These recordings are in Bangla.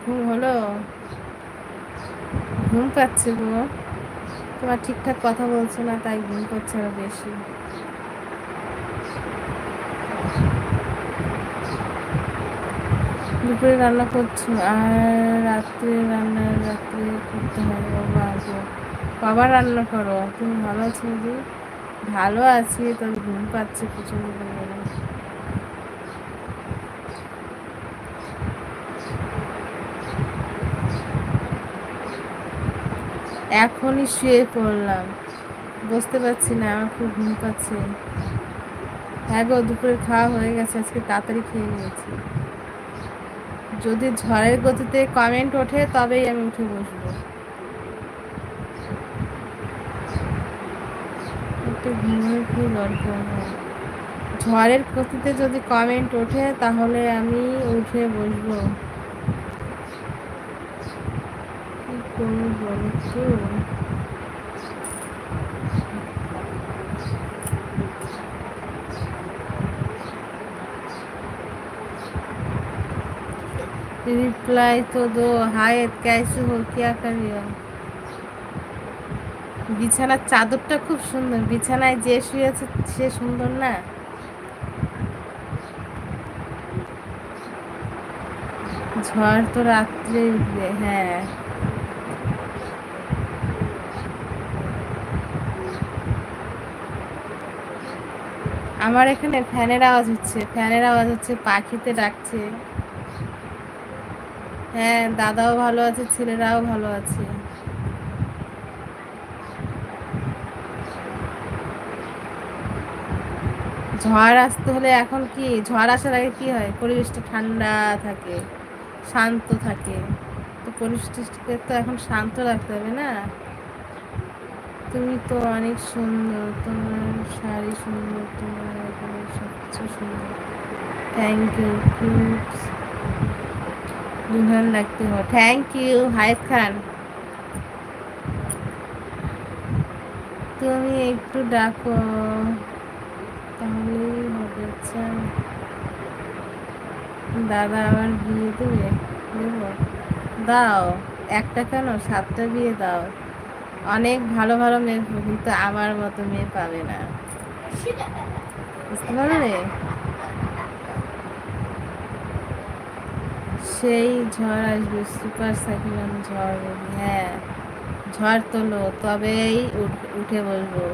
ঘুম হলো? ঘুম পাচ্ছে গো। তোমার ঠিকঠাক কথা বলছো না, তাই ঘুম পাচ্ছে আরো বেশি। দুপুরে রান্না করছো আর রাত্রে করতে হয়? বাবা গো, বাবা রান্না করো। তুমি ভালো আছো দিদি? ভালো আছি, তবে ঘুম পাচ্ছে প্রচন্ড পরিমাণে। এখনই শুয়ে পড়লাম, বুঝতে পারছি না, আমার খুব ঘুম পাচ্ছে। হ্যাঁ গো, দুপুরে খাওয়া হয়ে গেছে, আজকে তাড়াতাড়ি খেয়ে নিয়েছি। যদি ঝড়ের গতিতে কমেন্ট ওঠে তবেই আমি উঠে বসবো। একটু ঘুমের কি দরকার হয়? ঝড়ের গতিতে যদি কমেন্ট ওঠে তাহলে আমি উঠে বসবো। কি করবো বলো তো? रिप्लाई तो दो। हाय कैसे हो, क्या कर रही हो? বিছানার চাদরটা খুব সুন্দর, বিছানায় যে শুয়েছে সে সুন্দর না? ঝড় তো রাত্রে উঠবে, হ্যাঁ। আমার এখানে ফ্যানের আওয়াজ হচ্ছে, ফ্যানের আওয়াজ হচ্ছে, পাখিতে ডাকছে। হ্যাঁ, দাদাও ভালো আছে, ছেলেরাও ভালো আছে। ঝড় আসতে হলে এখন কি, ঝড় আসার আগে কি হয়, পরিবেশটা ঠান্ডা থাকে, শান্ত থাকে। তো পরিবেশটাকে তো এখন শান্ত রাখতে হবে না? তুমি তো অনেক সুন্দর, তোমার শাড়ি সুন্দর, তোমার এখানে সবকিছু সুন্দর। থ্যাংক ইউ, কিউট দুলহান লাগতে हो। থ্যাংক ইউ হায়েদ খান। তুমি একটু ডাকো তাহলেই হবে। আচ্ছা, দাদা আবার বিয়ে দেবে? দেবো, দাও। একটা কেন, 7টা বিয়ে দাও। অনেক ভালো ভালো মেয়ে পাবে, কিন্তু আমার মতো মেয়ে পাবে না, বুঝতে পারলে? সেই ঝড় আসবে, সুপার সাইক্লোন ঝড় বলি, হ্যাঁ। ঝড় তোলো তবেই উঠে বসবো,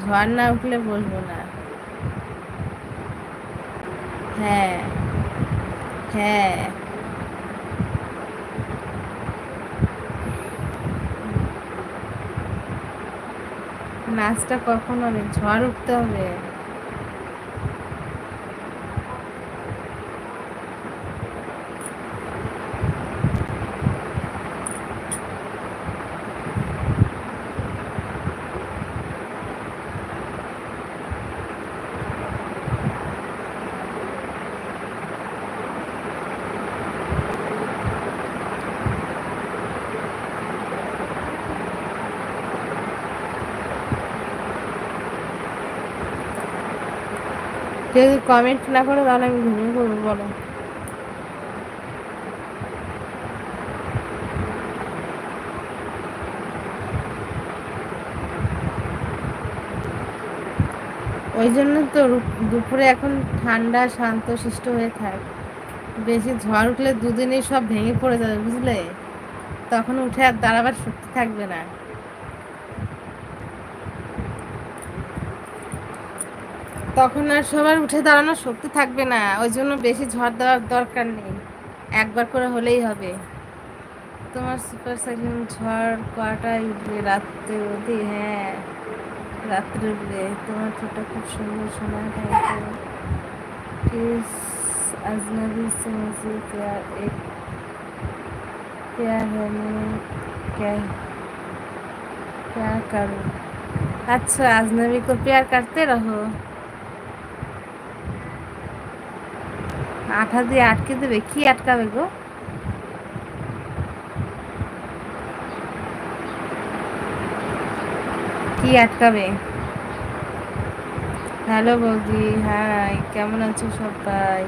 ঝড় না উঠলে বসবো না। হ্যাঁ, হ্যাঁ। নাচটা কখন হবে? ঝড় উঠতে হবে। কেউ যদি কমেন্ট না করে তাহলে আমি ঘুমিয়ে পড়বো, বলো। ওই জন্য তো দুপুরে এখন ঠান্ডা শান্ত শিষ্ট হয়ে থাক। বেশি ঝড় উঠলে দুদিনেই সব ভেঙে পড়ে যাবে, বুঝলে? তখন উঠে আর দাঁড়াবার শক্তি থাকবে না। তখন আর সবার উঠে দাঁড়ানোর শক্তি থাকবে না, ওই জন্য বেশি ঝড় দেওয়ার দরকার নেই, একবার করে হলেই হবে। তোমার সুপার সাইক্লোন ঝড় কটায় উঠবে? রাত্রে অবধি, হ্যাঁ। রাত্রে উঠবে। তোমার ঠোঁটটা খুব সুন্দর, শোনা। Thank you. किस अजनबी से मुझे प्यार है, मैं क्या क्या करूँ? अच्छा, अजनबी को प्यार करते रहो। আঠা দিয়ে আটকে দেবে? কি আটকাবে গো? কি আটকাবে? হ্যালো বৌদি, হাই, কেমন আছো সবাই?